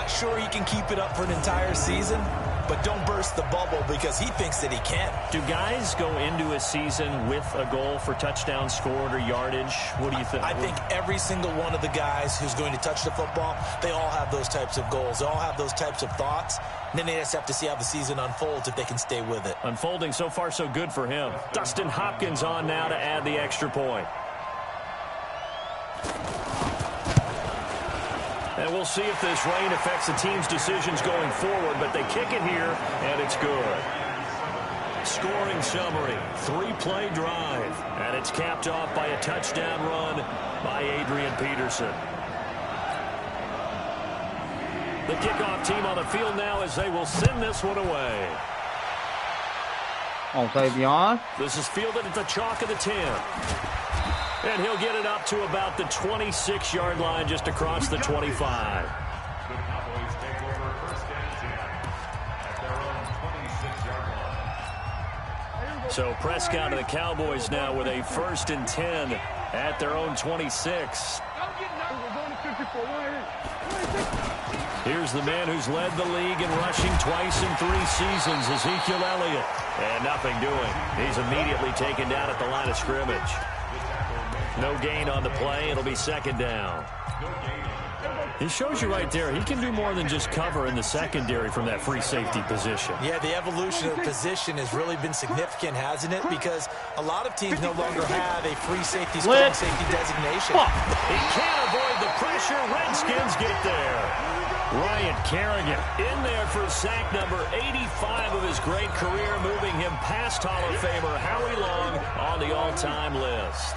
not sure he can keep it up for an entire season, but don't burst the bubble because he thinks that he can. Do guys go into a season with a goal for touchdown scored or yardage? What do you think? I think every single one of the guys who's going to touch the football, they all have those types of goals. They all have those types of thoughts. And then they just have to see how the season unfolds if they can stay with it. Unfolding so far so good for him. Dustin Hopkins on now to add the extra point. And we'll see if this rain affects the team's decisions going forward, but they kick it here, and it's good. Scoring summary, 3-play drive, and it's capped off by a touchdown run by Adrian Peterson. The kickoff team on the field now as they will send this one away. This is fielded at the chalk of the 10. And he'll get it up to about the 26-yard line just across the 25. The Cowboys take over first and 10 at their own 26-yard line. So Prescott and the Cowboys now with a 1st and 10 at their own 26. Here's the man who's led the league in rushing twice in 3 seasons, Ezekiel Elliott. And nothing doing. He's immediately taken down at the line of scrimmage. No gain on the play. It'll be 2nd down. He shows you right there, he can do more than just cover in the secondary from that free safety position. Yeah, the evolution of the position has really been significant, hasn't it? Because a lot of teams no longer have a free safety, strong safety designation. He can't avoid the pressure. Redskins get there. Ryan Kerrigan in there for sack number 85 of his great career, moving him past Hall of Famer Howie Long on the all-time list.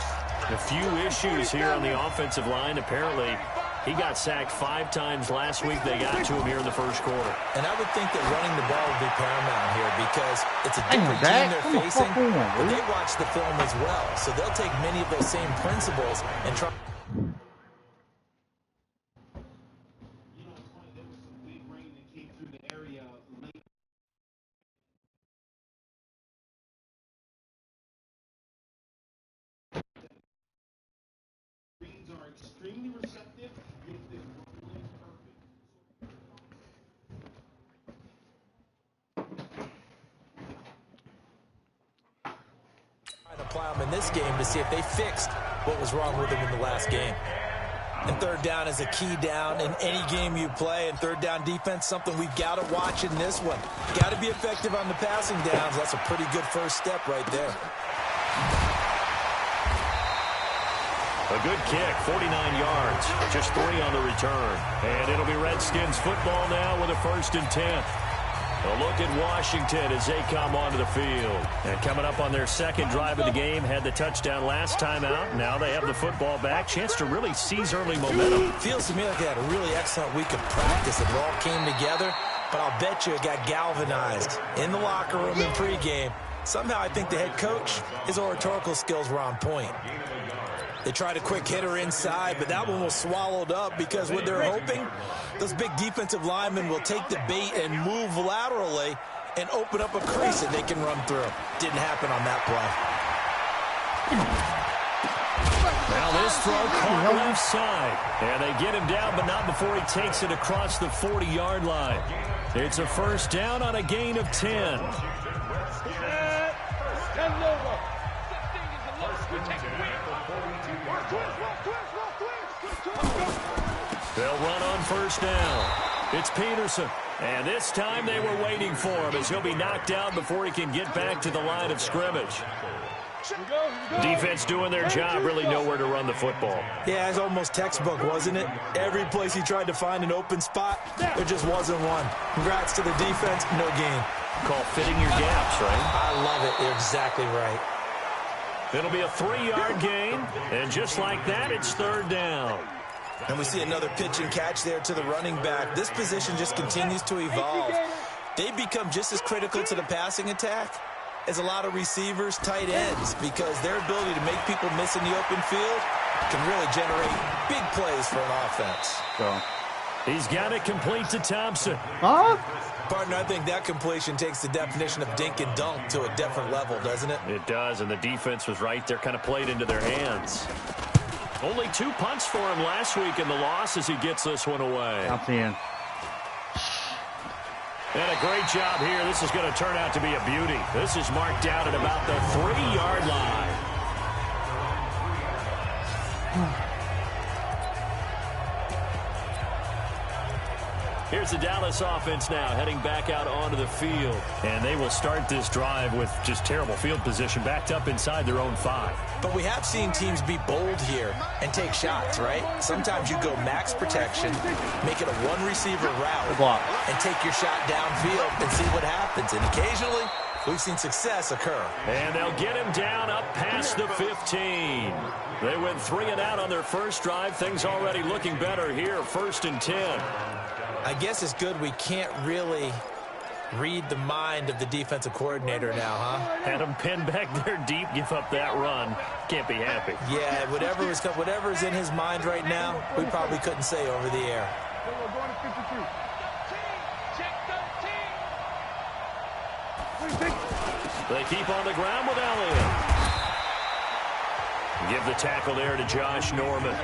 A few issues here on the offensive line. Apparently, he got sacked 5 times last week. They got to him here in the first quarter. And I would think that running the ball would be paramount here because it's a different team they're facing, but they watch the film as well. So they'll take many of those same principles and try. Extremely receptive. Trying to apply them in this game to see if they fixed what was wrong with them in the last game. And 3rd down is a key down in any game you play. And 3rd down defense, something we've got to watch in this one. Got to be effective on the passing downs. That's a pretty good first step right there. A good kick, 49 yards, just 3 on the return. And it'll be Redskins football now with a 1st and 10. A look at Washington as they come onto the field. And coming up on their 2nd drive of the game, had the touchdown last time out. Now they have the football back. Chance to really seize early momentum. Feels to me like they had a really excellent week of practice. It all came together, but I'll bet you it got galvanized in the locker room in pregame. Somehow I think the head coach, his oratorical skills were on point. They tried a quick hitter inside, but that one was swallowed up because what they're hoping, those big defensive linemen will take the bait and move laterally and open up a crease that they can run through. Didn't happen on that play. Now this throw caught left side. And they get him down, but not before he takes it across the 40-yard line. It's a 1st down on a gain of 10. They'll run on 1st down. It's Peterson. And this time they were waiting for him as he'll be knocked out before he can get back to the line of scrimmage. Defense doing their job, really nowhere to run the football. Yeah, it's almost textbook, wasn't it? Every place he tried to find an open spot, there just wasn't one. Congrats to the defense, no gain. Call fitting your gaps, right? I love it. You're exactly right. It'll be a 3-yard gain, and just like that, it's 3rd down. And we see another pitch and catch there to the running back. This position just continues to evolve. They become just as critical to the passing attack as a lot of receivers, tight ends, because their ability to make people miss in the open field can really generate big plays for an offense. He's got it complete to Thompson. Partner, I think that completion takes the definition of dink and dunk to a different level, doesn't it? It does, and the defense was right there, kind of played into their hands. Only 2 punts for him last week in the loss as he gets this one away. And a great job here. This is going to turn out to be a beauty. This is marked out at about the 3-yard line. Here's the Dallas offense now, heading back out onto the field. And they will start this drive with just terrible field position, backed up inside their own 5. But we have seen teams be bold here and take shots, right? Sometimes you go max protection, make it a one-receiver route, and take your shot downfield and see what happens. And occasionally, we've seen success occur. And they'll get him down up past the 15. They went 3 and out on their first drive. Things already looking better here, 1st and 10. I guess it's good we can't really read the mind of the defensive coordinator now, huh? Had him pinned back there deep, give up that run. Can't be happy. Yeah, whatever's in his mind right now, we probably couldn't say over the air. They keep on the ground with Elliott. Give the tackle there to Josh Norman.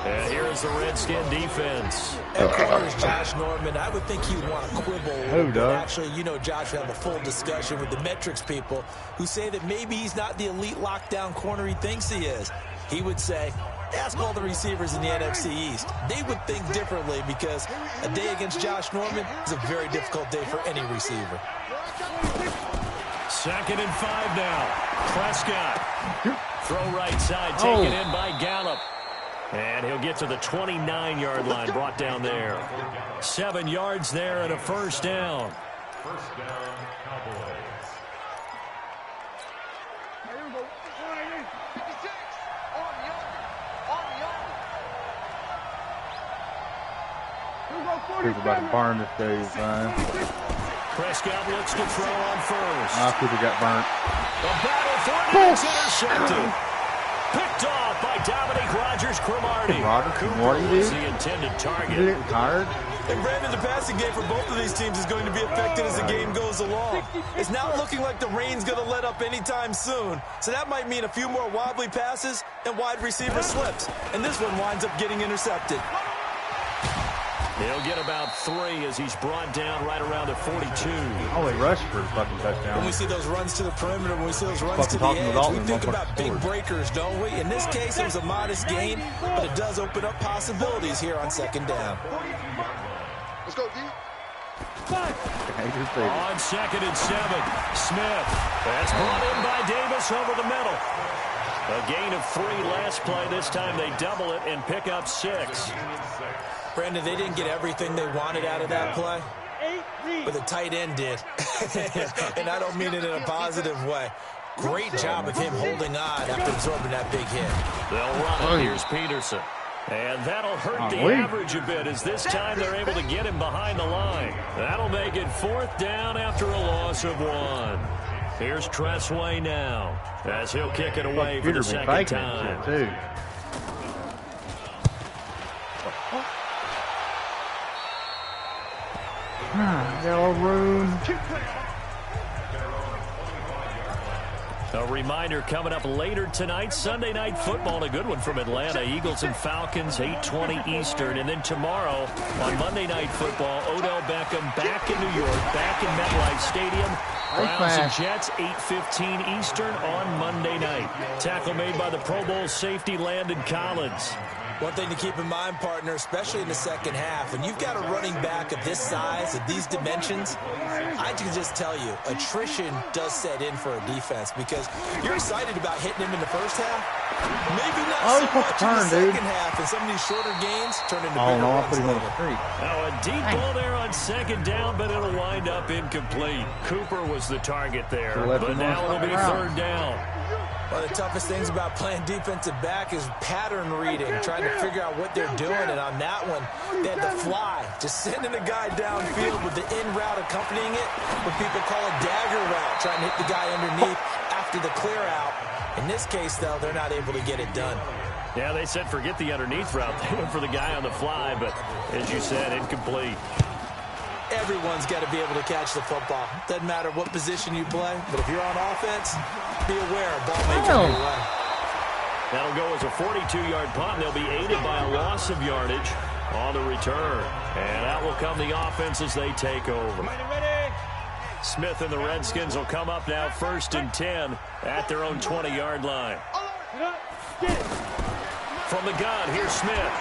And here's the Redskin defense. At corners, Josh Norman, I would think he'd want to quibble. But actually, you know, Josh would have a full discussion with the metrics people who say that maybe he's not the elite lockdown corner he thinks he is. He would say, ask all the receivers in the NFC East. They would think differently because a day against Josh Norman is a very difficult day for any receiver. 2nd and 5 now. Prescott. Throw right side, taken in by Gallup. And he'll get to the 29-yard line, brought down there. 7 yards there and a 1st down. First down, Cowboys. People about to burn this day, man. Prescott looks to throw on first. People got burnt. The battle for it is intercepted. Picked off by Dominique Rodgers-Cromartie. Cooper was the intended target. Tired. And Brandon, the passing game for both of these teams is going to be affected as the game goes along. It's not looking like the rain's going to let up anytime soon. So that might mean a few more wobbly passes and wide receiver slips. And this one winds up getting intercepted. He'll get about 3 as he's brought down right around the 42. Oh, he rushed for a fucking touchdown. When we see those runs to the perimeter, when we see those runs to the edge, we think about big breakers, don't we? In this case, it was a modest gain, but it does open up possibilities here on 2nd down. Let's go, D. On 2nd and 7, Smith. That's brought in by Davis over the middle. A gain of 3 last play. This time they double it and pick up 6. Brandon, they didn't get everything they wanted out of that play, but the tight end did. And I don't mean it in a positive way. Great job of him holding on after absorbing that big hit. They'll run it. Here's Peterson. And that'll hurt the average a bit as this time they're able to get him behind the line. That'll make it 4th down after a loss of 1. Here's Tressway now as he'll kick it away for the 2nd time. Yellow room. A reminder coming up later tonight, Sunday Night Football, a good one from Atlanta. Eagles and Falcons, 8:20 Eastern. And then tomorrow on Monday Night Football, Odell Beckham back in New York, back in MetLife Stadium. Browns and Jets, 8:15 Eastern on Monday night. Tackle made by the Pro Bowl safety Landon Collins. One thing to keep in mind, partner, especially in the 2nd half, when you've got a running back of this size, of these dimensions, I can just tell you, attrition does set in for a defense because you're excited about hitting him in the 1st half. Maybe not so much in the 2nd half, and some of these shorter gains turn into bigger runs later. Now a deep ball there on 2nd down, but it'll wind up incomplete. Cooper was the target there, but now it'll be 3rd down. One of the toughest things about playing defensive back is pattern reading, trying to figure out what they're doing. And on that one, they had the fly, just sending a guy downfield with the in route accompanying it, what people call a dagger route, trying to hit the guy underneath after the clear out. In this case, though, they're not able to get it done. Yeah, they said forget the underneath route. They went for the guy on the fly, but as you said, incomplete. Everyone's got to be able to catch the football. Doesn't matter what position you play, but if you're on offense, be aware a ball may come your way. That'll go as a 42-yard punt, and they'll be aided by a loss of yardage on the return. And out will come the offense as they take over. Smith and the Redskins will come up now 1st and 10 at their own 20-yard line. From the gun, here's Smith.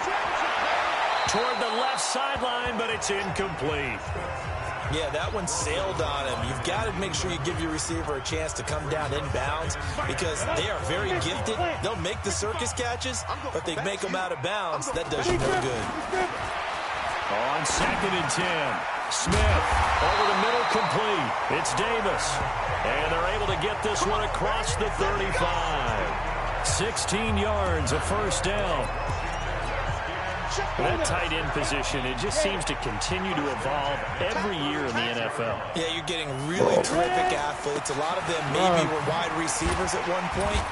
Toward the left sideline, but it's incomplete. Yeah, that one sailed on him. You've got to make sure you give your receiver a chance to come down inbounds because they are very gifted. They'll make the circus catches, but they make them out of bounds. That does you no good. On 2nd and 10, Smith over the middle, complete. It's Davis, and they're able to get this one across the 35. 16 yards, a first down. That tight end position, it just seems to continue to evolve every year in the NFL. Yeah, you're getting really terrific athletes. A lot of them maybe were wide receivers at one point.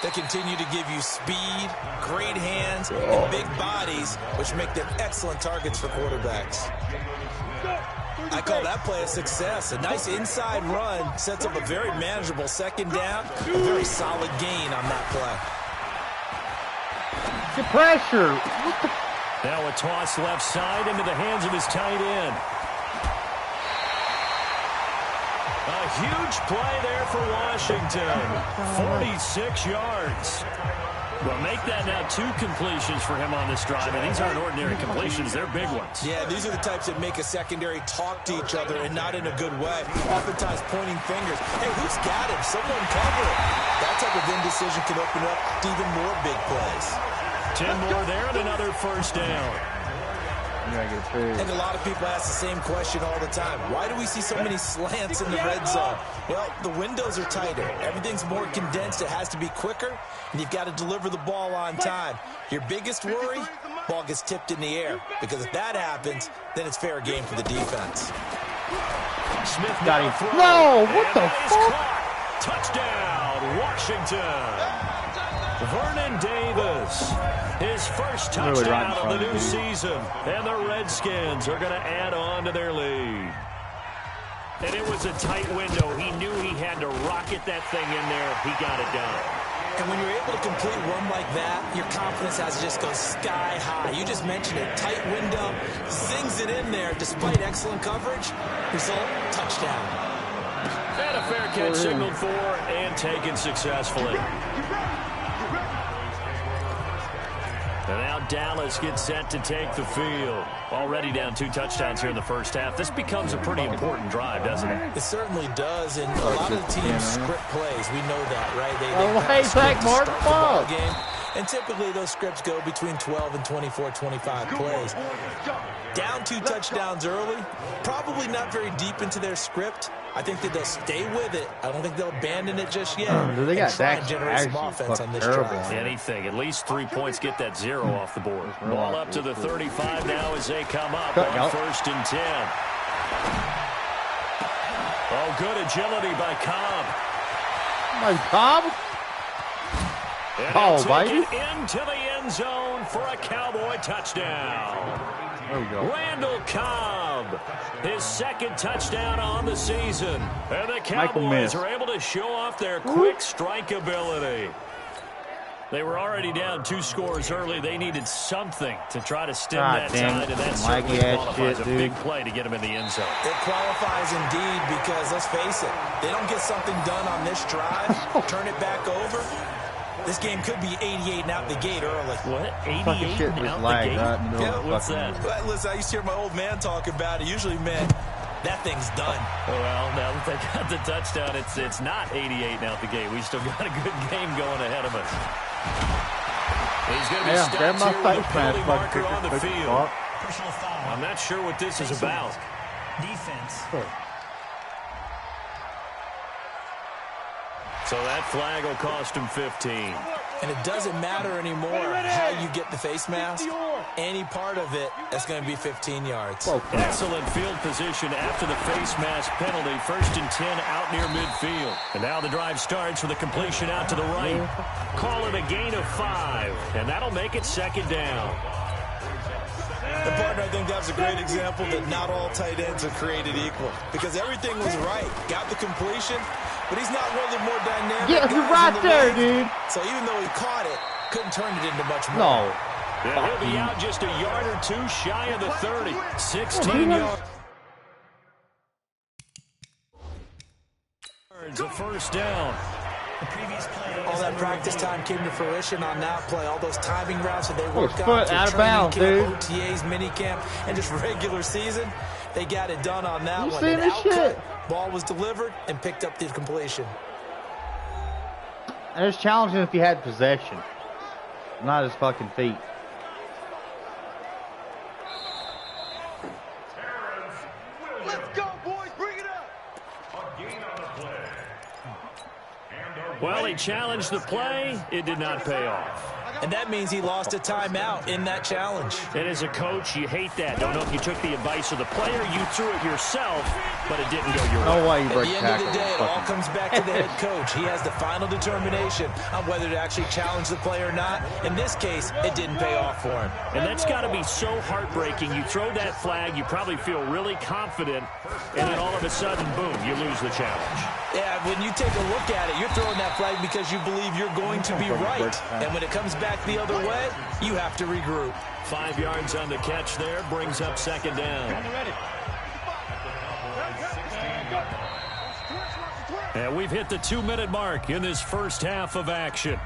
They continue to give you speed, great hands, and big bodies, which make them excellent targets for quarterbacks. I call that play a success. A nice inside run sets up a very manageable second down. A very solid gain on that play. The pressure. What the? Now a toss left side into the hands of his tight end. A huge play there for Washington. 46 yards. Well, make that now 2 completions for him on this drive, and these aren't ordinary completions. They're big ones. Yeah, these are the types that make a secondary talk to each other and not in a good way. Oftentimes pointing fingers. Hey, who's got him? Someone cover it. That type of indecision can open up to even more big plays. 10 more there and another first down. And a lot of people ask the same question all the time. Why do we see so many slants in the red zone? Well, the windows are tighter. Everything's more condensed. It has to be quicker, and you've got to deliver the ball on time. Your biggest worry, ball gets tipped in the air, because if that happens, then it's fair game for the defense. Smith Got him. throw. No, what And the that is fuck? caught. Touchdown, Washington. Vernon Davis, his first touchdown of the new season, and the Redskins are going to add on to their lead. And it was a tight window. He knew he had to rocket that thing in there. He got it done. And when you're able to complete one like that, your confidence has to just go sky high. You just mentioned it. Tight window, zings it in there despite excellent coverage. Result, touchdown. And a fair catch signaled for and taken successfully. And now Dallas gets set to take the field. Already down 2 touchdowns here in the first half. This becomes a pretty important drive, doesn't it? It certainly does, and a lot of the teams script plays. We know that, right? They Zach Martin ball game. And typically those scripts go between 12 and 24, 25 plays. Down 2 touchdowns early, probably not very deep into their script. I think that they'll stay with it. I don't think they'll abandon it just yet. They got try and generate some offense on this drive. Anything. At least 3 points get that 0 off the board. Ball up to the 35 now as they come up on 1st and 10. Oh, good agility by Cobb. Cobb? And take it into the end zone for a Cowboy touchdown. There we go. Randall Cobb, his 2nd touchdown on the season. And the Cowboys are able to show off their quick strike ability. They were already down 2 scores early. They needed something to try to stem that tide, and that certainly qualifies a big play to get them in the end zone. It qualifies indeed because, let's face it, they don't get something done on this drive, turn it back over. This game could be 88 and out the gate early. What? 88 and out the gate? Yeah, what's that? Listen, I used to hear my old man talk about it. Usually meant that thing's done. Well, now that they got the touchdown, it's not 88 and out the gate. We still got a good game going ahead of us. He's going to be stopped here with a penalty marker on the field. I'm not sure what this is about. Defense. So that flag will cost him 15. And it doesn't matter anymore how you get the face mask. Any part of it, that's going to be 15 yards. Excellent field position after the face mask penalty. 1st and 10 out near midfield. And now the drive starts with a completion out to the right. Call it a gain of 5. And that'll make it 2nd down. And partner, I think that was a great example that not all tight ends are created equal. Because everything was right. Got the completion, but he's not one of the more dynamic guys you're right there, dude. So even though he caught it, couldn't turn it into much more. No. Yeah, he'll be out just a yard or two shy of the 30. 16 yards. A first down. All that practice time came to fruition on that play. All those timing routes that they worked on foot through out of training bounds, camp, dude. OTAs, minicamp, and just regular season. They got it done on that You one. seen An this outcut, shit? ball was delivered, and picked up the completion. And it's challenging if he had possession, not his fucking feet. Let's go, boys. Bring it up. A gain on the play. Well, he challenged the play. It did not pay off. And that means he lost a timeout in that challenge. And as a coach, you hate that. Don't know if you took the advice of the player, you threw it yourself, but it didn't go your way. No way you At break the end of the day, it all comes back to the head coach. He has the final determination on whether to actually challenge the play or not. In this case, it didn't pay off for him. And that's got to be so heartbreaking. You throw that flag, you probably feel really confident, and then all of a sudden, boom, you lose the challenge. Yeah, when you take a look at it, you're throwing that flag because you believe you're going to be right. And when it comes back the other way, you have to regroup. 5 yards on the catch there, brings up second down. And we've hit the 2-minute mark in this first half of action.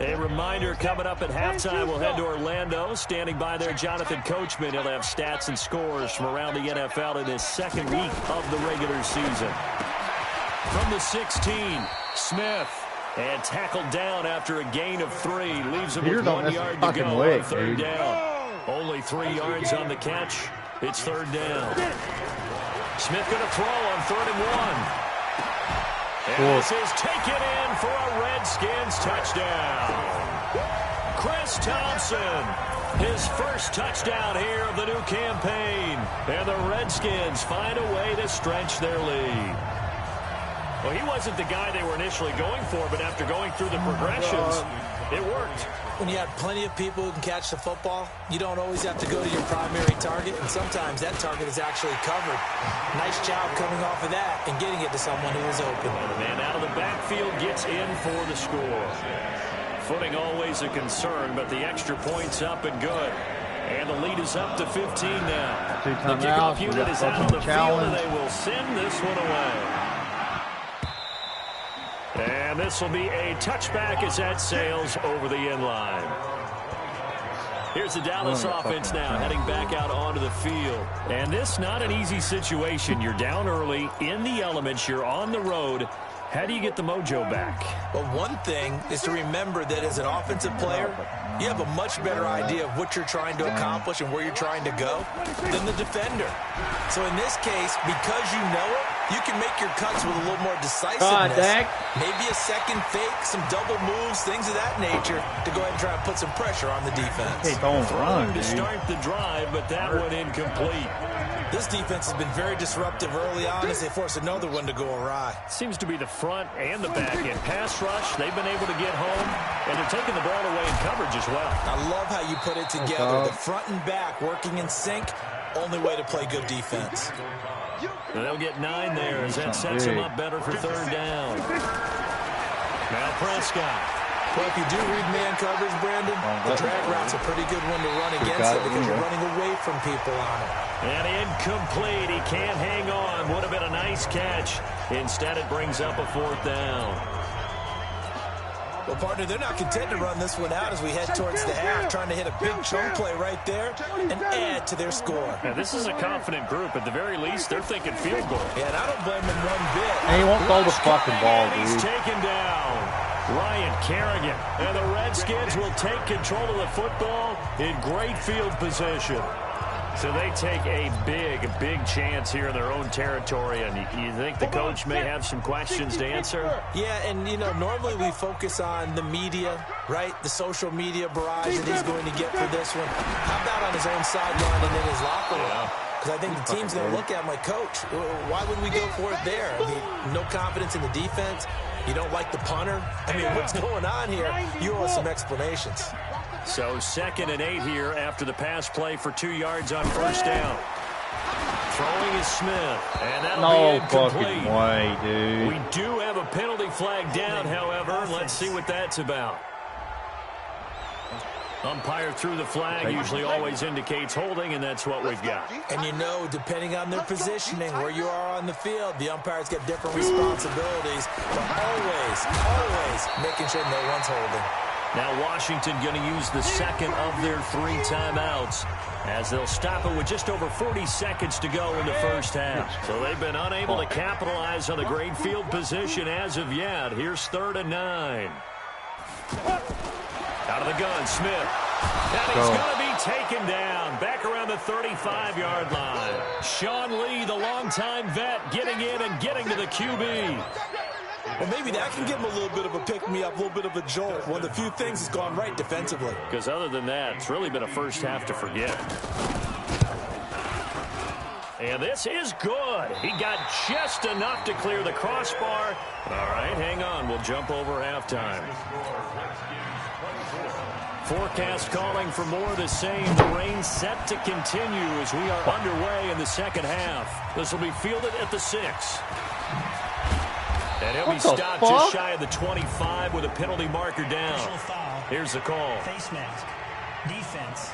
A reminder, coming up at halftime, we'll head to Orlando. Standing by there, Jonathan Coachman. He'll have stats and scores from around the NFL in this second week of the regular season. From the 16, Smith. And tackled down after a gain of 3. Leaves him with 1 yard to go on third down. Only 3 yards on the catch. It's third down. Smith going to throw on 3rd and 1. And this is taken in for a Redskins touchdown. Chris Thompson, his first touchdown here of the new campaign. And the Redskins find a way to stretch their lead. Well, he wasn't the guy they were initially going for, but after going through the progressions, it worked. When you have plenty of people who can catch the football, you don't always have to go to your primary target, and sometimes that target is actually covered. Nice job coming off of that and getting it to someone who is open. And the man out of the backfield gets in for the score. Footing always a concern, but the extra point's up and good. And the lead is up to 15 now. The kickoff unit is out on the field, and they will send this one away. And this will be a touchback as that sails over the end line. Here's the Dallas offense now heading back out onto the field. And this not an easy situation. You're down early, in the elements, you're on the road. How do you get the mojo back? Well, one thing is to remember that as an offensive player, you have a much better idea of what you're trying to accomplish and where you're trying to go than the defender. So in this case, because you know it, you can make your cuts with a little more decisiveness. Maybe a second fake, some double moves, things of that nature to go ahead and try and put some pressure on the defense. Hey, don't run, to start the drive, but that one incomplete. This defense has been very disruptive early on as they force another one to go awry. Seems to be the front and the back end. Pass rush, they've been able to get home, and they're taking the ball away in coverage as well. I love how you put it together. The front and back working in sync, only way to play good defense. And they'll get 9 there as that sets them up better for third down. Now Prescott. Well, if you do read man coverage, Brandon, the drag route's a pretty good one to run against it because you're running away from people on it. And incomplete. He can't hang on. Would have been a nice catch. Instead, it brings up a 4th down. Well, partner, they're not content to run this one out as we head towards the half, trying to hit a big chunk play right there and add to their score. Now, this is a confident group. At the very least, they're thinking field goal. Yeah, and I don't blame them one bit. And he won't throw the fucking ball, dude. He's taken down. Ryan Kerrigan. And the Redskins will take control of the football in great field position. So they take a big chance here in their own territory. And you think the coach may have some questions to answer? Yeah, and, you know, normally we focus on the media, right? The social media barrage that he's going to get for this one. How about on his own sideline and in his locker room? Because I think the team's going to look at him like, Coach, why would we go for it there? I mean, no confidence in the defense. You don't like the punter? I mean, what's going on here? You owe us some explanations. So 2nd and 8 here after the pass play for 2 yards on first down. Throwing is Smith, and that'll No be incomplete. fucking way, dude. We do have a penalty flag down, however. Let's see what that's about. Umpire threw the flag, usually always indicates holding, and that's what we've got. And you know, depending on their positioning, where you are on the field, the umpire's got different responsibilities, but always making sure no one's holding. Now Washington going to use the second of their 3 timeouts as they'll stop it with just over 40 seconds to go in the first half. So they've been unable to capitalize on the great field position as of yet. Here's 3rd and 9. Out of the gun, Smith. And he's going to be taken down back around the 35-yard line. Sean Lee, the longtime vet, getting in and getting to the QB. Well, maybe that can give him a little bit of a pick-me-up, a little bit of a jolt. One of the few things that's gone right defensively. Because other than that, it's really been a first half to forget. And this is good. He got just enough to clear the crossbar. All right, hang on. We'll jump over halftime. Forecast calling for more of the same. The rain set to continue as we are underway in the second half. This will be fielded at the 6. And he'll be stopped just shy of the 25 with a penalty marker down. Here's the call. Face mask. Defense.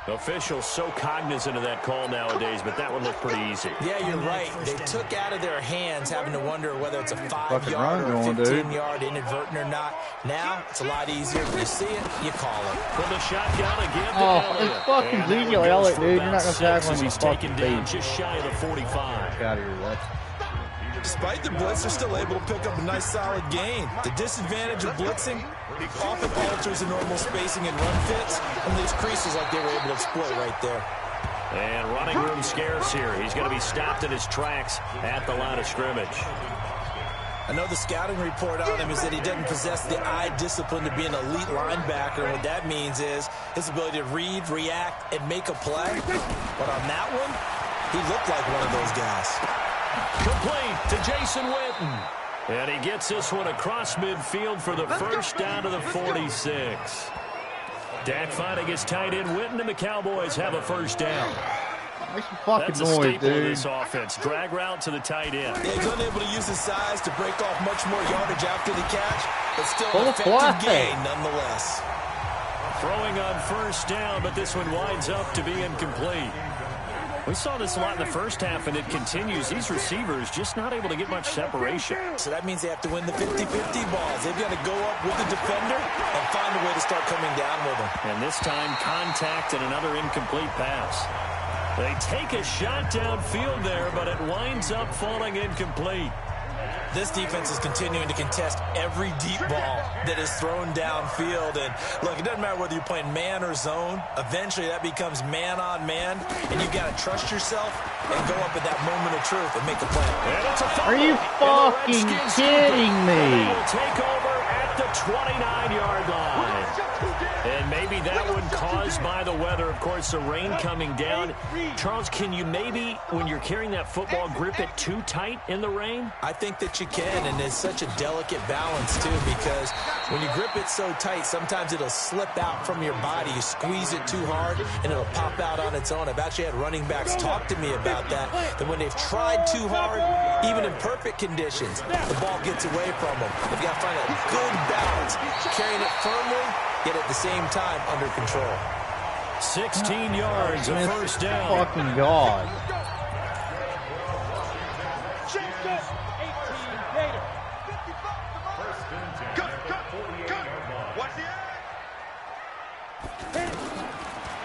Officials so cognizant of that call nowadays, but that one looked pretty easy. Yeah, you're right. They took out of their hands having to wonder whether it's a 5-yard or a 15-yard inadvertent or not. Now, it's a lot easier. If you see it, you call it. From the shotgun again to Elliott. It's fucking Ezekiel Elliott, dude. You're not going to tackle him. He's taken down just shy of the 45. Out of here, Lex. Despite the blitz, they're still able to pick up a nice solid gain. The disadvantage of blitzing often alters the normal spacing and run fits, and these creases like they were able to exploit right there. And running room scarce here. He's going to be stopped in his tracks at the line of scrimmage. I know the scouting report on him is that he doesn't possess the eye discipline to be an elite linebacker, and what that means is his ability to read, react, and make a play. But on that one, he looked like one of those guys. Complete to Jason Witten. And he gets this one across midfield for the first down to the 46. Dak finding his tight end Witten, and the Cowboys have a first down. Make some fucking That's a noise, staple dude. of this offense. Drag route to the tight end. Yeah, he's unable to use his size to break off much more yardage after the catch, but still Full an of effective play. gain nonetheless. Throwing on first down, but this one winds up to be incomplete. We saw this a lot in the first half, and it continues. These receivers just not able to get much separation. So that means they have to win the 50-50 balls. They've got to go up with the defender and find a way to start coming down with them. And this time, contact and another incomplete pass. They take a shot downfield there, but it winds up falling incomplete. This defense is continuing to contest every deep ball that is thrown downfield. And look, it doesn't matter whether you're playing man or zone. Eventually, that becomes man on man, and you've got to trust yourself and go up at that moment of truth and make a play. Are you fucking kidding me? They will take over at the 29-yard line. And maybe that one caused by the weather. Of course, the rain coming down. Charles, can you maybe, when you're carrying that football, grip it too tight in the rain? I think that you can, and it's such a delicate balance, too, because when you grip it so tight, sometimes it'll slip out from your body. You squeeze it too hard, and it'll pop out on its own. I've actually had running backs talk to me about that when they've tried too hard, even in perfect conditions, the ball gets away from them. They've got to find a good balance, carrying it firmly, yet at the same time under control. 16 yards, a first down. Fucking God.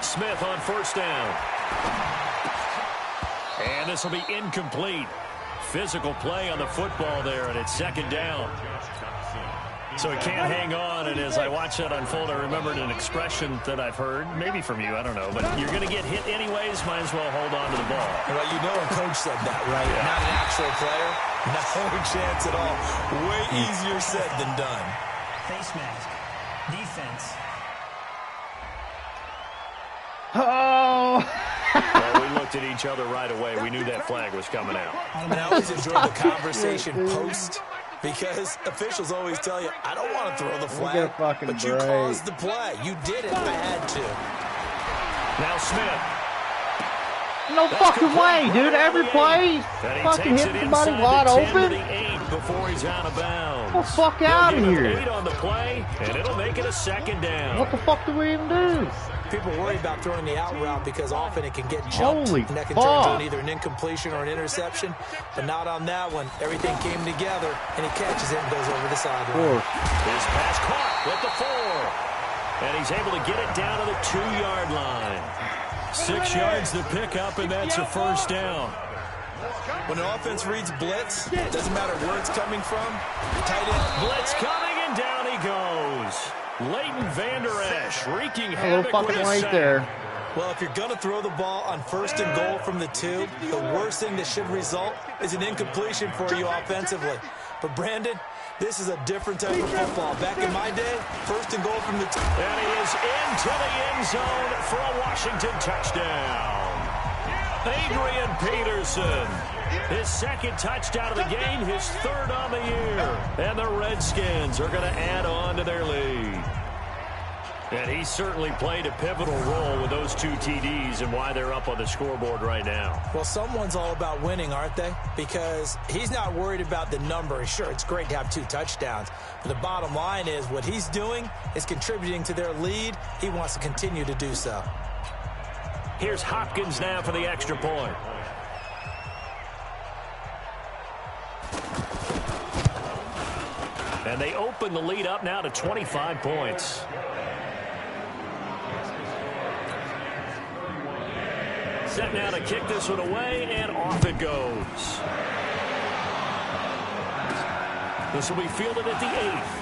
Smith on first down. And this will be incomplete. Physical play on the football there, and it's second down. So he can't hang on, and as I watch that unfold, I remembered an expression that I've heard, maybe from you, I don't know, but you're going to get hit anyways, might as well hold on to the ball. Well, you know a coach said that, right? Yeah. Not an actual player. No chance at all. Way easier said than done. Face mask. Defense. Oh! Well, we looked at each other right away. We knew that flag was coming out. And I always enjoy the conversation post, because officials always tell you, I don't want to throw the flag, but you caused the play. You did it. I had to. Now Smith. No fucking way, dude. Every play, fucking hit somebody wide open. Before he's out of bounds. Get the fuck out of here. 8 on the play, and it'll make it a second down. What the fuck do we even do? People worry about throwing the out route because often it can get jumped. Holy and that can turn fuck. into either an incompletion or an interception. But not on that one. Everything came together, and he catches it and goes over the sideline. His pass caught with the 4. And he's able to get it down to the 2-yard line. 6 yards to pick up, and that's a first down. When an offense reads blitz, it doesn't matter where it's coming from. Tight end. Blitz coming, and down he goes. Leighton Vander Esch wreaking A little havoc with fucking a right sack. there. Well, if you're going to throw the ball on 1st and goal from the 2, the worst thing that should result is an incompletion for you offensively. But, Brandon, this is a different type of football. Back in my day, 1st and goal from the 2. And he is into the end zone for a Washington touchdown. Adrian Peterson, his 2nd touchdown of the game, his 3rd on the year. And the Redskins are going to add on to their lead. And he certainly played a pivotal role with those 2 TDs and why they're up on the scoreboard right now. Well, someone's all about winning, aren't they? Because he's not worried about the number. Sure, it's great to have 2 touchdowns. But the bottom line is what he's doing is contributing to their lead. He wants to continue to do so. Here's Hopkins now for the extra point. And they open the lead up now to 25 points. Set now to kick this one away, and off it goes. This will be fielded at the 8th.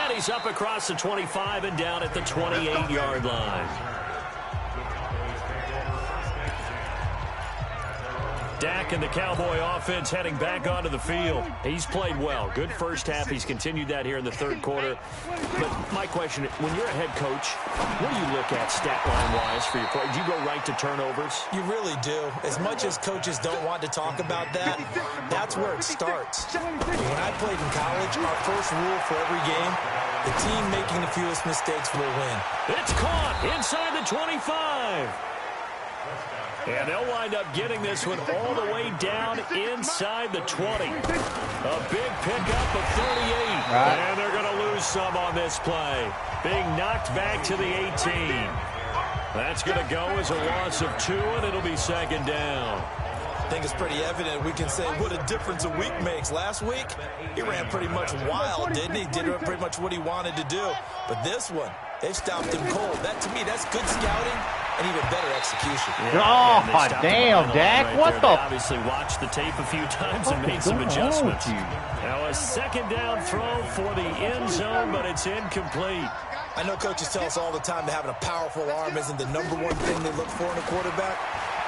And he's up across the 25 and down at the 28-yard line. Dak and the Cowboy offense heading back onto the field. He's played well. Good first half. He's continued that here in the 3rd quarter. But my question, when you're a head coach, what do you look at stat line-wise for your play? Do you go right to turnovers? You really do. As much as coaches don't want to talk about that, that's where it starts. When I played in college, our first rule for every game, the team making the fewest mistakes will win. It's caught inside the 25. And they'll wind up getting this one all the way down inside the 20. A big pickup of 38. Right. And they're going to lose some on this play. Being knocked back to the 18. That's going to go as a loss of 2, and it'll be 2nd down. I think it's pretty evident. We can say what a difference a week makes. Last week, he ran pretty much wild, didn't he? Did pretty much what he wanted to do. But this one, they've stopped him cold. That, to me, that's good scouting and even better execution. Oh, damn, Dak. What the? They obviously watched the tape a few times and made some adjustments. Now a 2nd down throw for the end zone, but it's incomplete. I know coaches tell us all the time that having a powerful arm isn't the #1 thing they look for in a quarterback.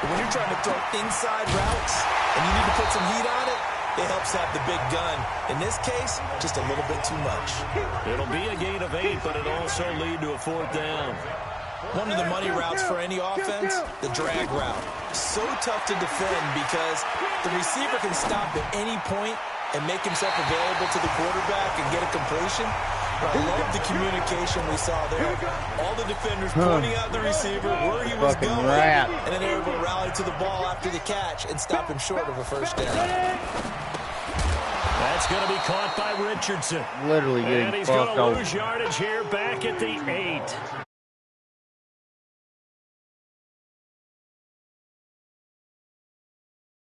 But when you're trying to throw inside routes and you need to put some heat on it, it helps have the big gun. In this case, just a little bit too much. It'll be a gain of 8, but it'll also lead to a 4th down. One of the money routes for any offense, the drag route. So tough to defend because the receiver can stop at any point and make himself available to the quarterback and get a completion. But I love the communication we saw there. All the defenders pointing out the receiver, where he was going, and then they were able to rally to the ball after the catch and stop him short of a 1st down. That's going to be caught by Richardson. Literally getting and he's fucked going to over. lose yardage here back at the 8.